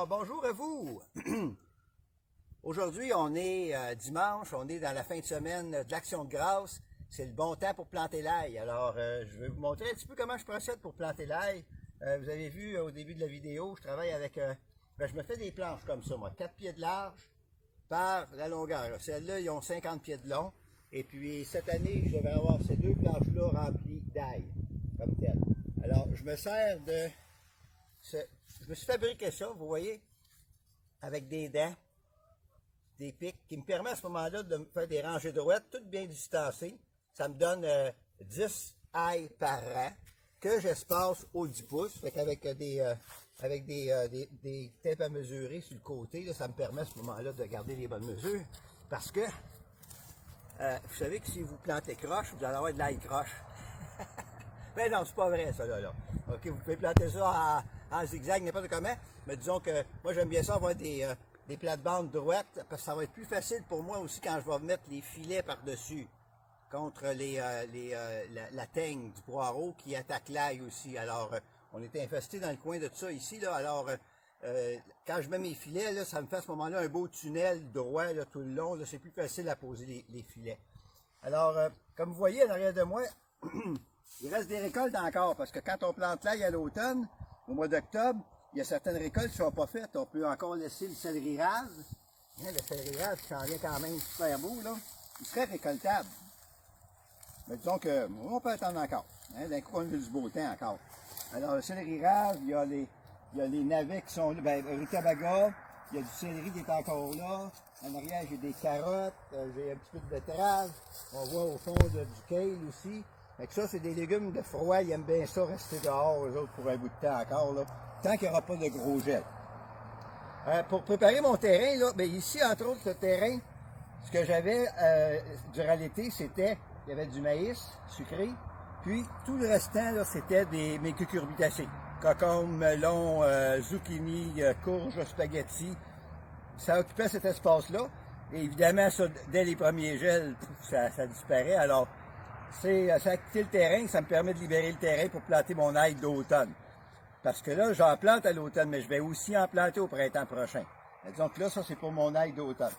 Alors, bonjour à vous. Aujourd'hui, on est dimanche, on est dans la fin de semaine de l'Action de grâce. C'est le bon temps pour planter l'ail. Alors, je vais vous montrer un petit peu comment je procède pour planter l'ail. Vous avez vu au début de la vidéo, je travaille avec... je me fais des planches comme ça, moi, 4 pieds de large par la longueur. Celles-là, ils ont 50 pieds de long. Et puis, cette année, je devrais avoir ces deux planches-là remplies d'ail, comme telles. Alors, je me sers de... Je me suis fabriqué ça, vous voyez, avec des dents, des pics, qui me permet à ce moment-là de me faire des rangées droites, toutes bien distancées. Ça me donne 10 ailes par rang, que j'espace au 10 pouces. Fait qu'avec des tapes à mesurer sur le côté, là, ça me permet à ce moment-là de garder les bonnes mesures. Parce que, vous savez que si vous plantez croche, vous allez avoir de l'ail croche. Mais non, c'est pas vrai, ça, là. OK, vous pouvez planter ça en zigzag, n'importe comment, mais disons que moi, j'aime bien ça avoir des plates-bandes droites, parce que ça va être plus facile pour moi aussi quand je vais mettre les filets par-dessus, contre la teigne du poireau qui attaque l'ail aussi. Alors, on était infesté dans le coin de tout ça ici, là, alors... quand je mets mes filets, là, ça me fait à ce moment-là un beau tunnel droit là, tout le long. C'est plus facile à poser les filets. Alors, comme vous voyez, en arrière de moi, il reste des récoltes encore, parce que quand on plante l'ail à l'automne, au mois d'octobre, il y a certaines récoltes qui ne sont pas faites. On peut encore laisser le céleri rase. Hein, le céleri rase qui s'en vient quand même super beau, là. Il serait récoltable. Mais disons que on peut attendre encore. Hein, d'un coup, on a du beau temps encore. Alors, le céleri rase, il y a les navets qui sont là. Ben, rutabaga, il y a du céleri qui est encore là. En arrière, j'ai des carottes, j'ai un petit peu de betterave. On voit au fond du kale aussi. Fait que ça, c'est des légumes de froid. Ils aiment bien ça, rester dehors, eux autres, pour un bout de temps encore, là. Tant qu'il n'y aura pas de gros gel. Pour préparer mon terrain, là, ben ici, entre autres, ce terrain, ce que j'avais durant l'été, c'était, il y avait du maïs sucré, puis tout le restant, là, c'était mes cucurbitacées. Cocombes, melons, zucchini, courges, spaghettis. Ça occupait cet espace-là. Et évidemment, ça, dès les premiers gels, ça disparaît. Alors, ça a quitté le terrain, ça me permet de libérer le terrain pour planter mon ail d'automne. Parce que là, j'en plante à l'automne, mais je vais aussi en planter au printemps prochain. Donc là, ça, c'est pour mon ail d'automne.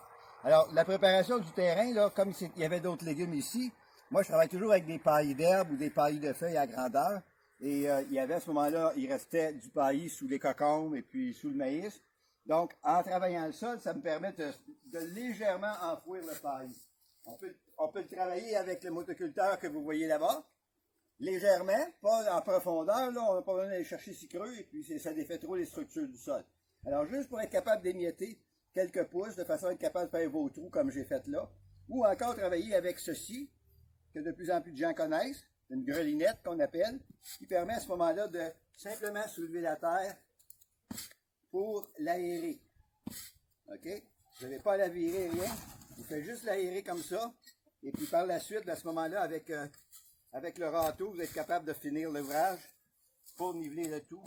Alors, la préparation du terrain, là, comme il y avait d'autres légumes ici, moi, je travaille toujours avec des paillis d'herbe ou des paillis de feuilles à grandeur. Et il y avait à ce moment-là, il restait du paillis sous les cocombes et puis sous le maïs. Donc, en travaillant le sol, ça me permet de légèrement enfouir le paillis. On peut le travailler avec le motoculteur que vous voyez là-bas, légèrement, pas en profondeur, là, on n'a pas besoin d'aller chercher si creux, et puis ça défait trop les structures du sol. Alors, juste pour être capable d'émietter quelques pouces, de façon à être capable de faire vos trous comme j'ai fait là, ou encore travailler avec ceci, que de plus en plus de gens connaissent, une grelinette qu'on appelle, qui permet à ce moment-là de simplement soulever la terre pour l'aérer. OK? Vous n'avez pas à la virer, rien. Vous faites juste l'aérer comme ça. Et puis par la suite, à ce moment-là, avec le râteau, vous êtes capable de finir l'ouvrage pour niveler le tout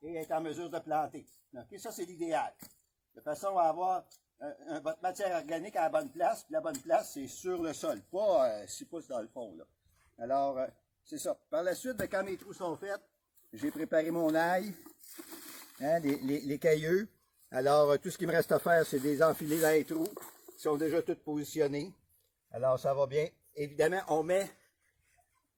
et être en mesure de planter. OK? Ça, c'est l'idéal. De façon à avoir votre matière organique à la bonne place. Puis la bonne place, c'est sur le sol, pas 6 pouces dans le fond, là. Alors, c'est ça. Par la suite, quand mes trous sont faits, j'ai préparé mon ail, hein, les cailleux. Alors, tout ce qu'il me reste à faire, c'est de les enfiler dans les trous. Ils sont déjà tous positionnés. Alors, ça va bien. Évidemment, on met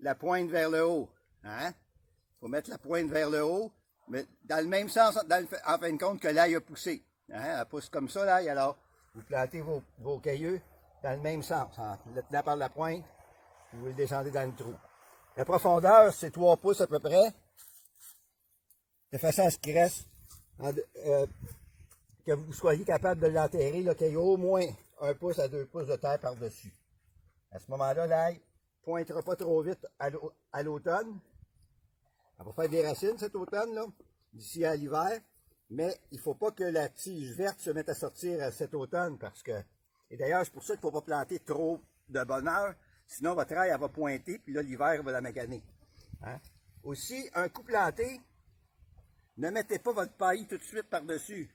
la pointe vers le haut. Hein? Il faut mettre la pointe vers le haut, mais dans le même sens, en fin de compte, que l'ail a poussé. Hein? Elle pousse comme ça, l'ail. Alors, vous plantez vos cailleux dans le même sens. En le tenant par la pointe, vous le descendez dans le trou. La profondeur, c'est 3 pouces à peu près, de façon à ce qu'il reste, que vous soyez capable de l'enterrer, qu'il y ait au moins 1 pouce à 2 pouces de terre par-dessus. À ce moment-là, l'ail ne pointera pas trop vite à l'automne. Elle va faire des racines cet automne, d'ici à l'hiver, mais il ne faut pas que la tige verte se mette à sortir cet automne, parce que, et d'ailleurs, c'est pour ça qu'il ne faut pas planter trop de bonne heure. Sinon, votre ail, elle va pointer, puis là, l'hiver va la maganer. Hein? Aussi, un coup planté, ne mettez pas votre paillis tout de suite par-dessus.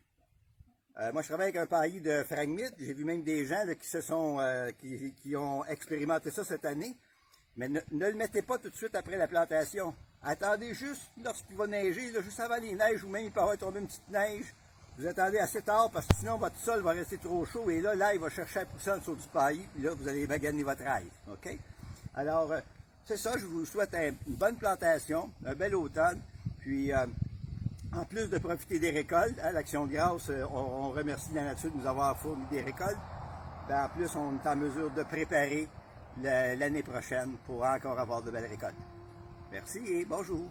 Moi, je travaille avec un paillis de Phragmite. J'ai vu même des gens là, qui ont expérimenté ça cette année. Mais ne le mettez pas tout de suite après la plantation. Attendez juste lorsqu'il va neiger, là, juste avant les neiges, ou même il peut avoir tombé une petite neige. Vous attendez assez tard parce que sinon votre sol va rester trop chaud et là, l'ail va chercher à pousser en dessous du paillis, puis là, vous allez maganer votre ail. OK? Alors, c'est ça, je vous souhaite une bonne plantation, un bel automne, puis en plus de profiter des récoltes, à l'Action de grâce, on remercie la nature de nous avoir fourni des récoltes. Ben, en plus, on est en mesure de préparer l'année prochaine pour encore avoir de belles récoltes. Merci et bonjour.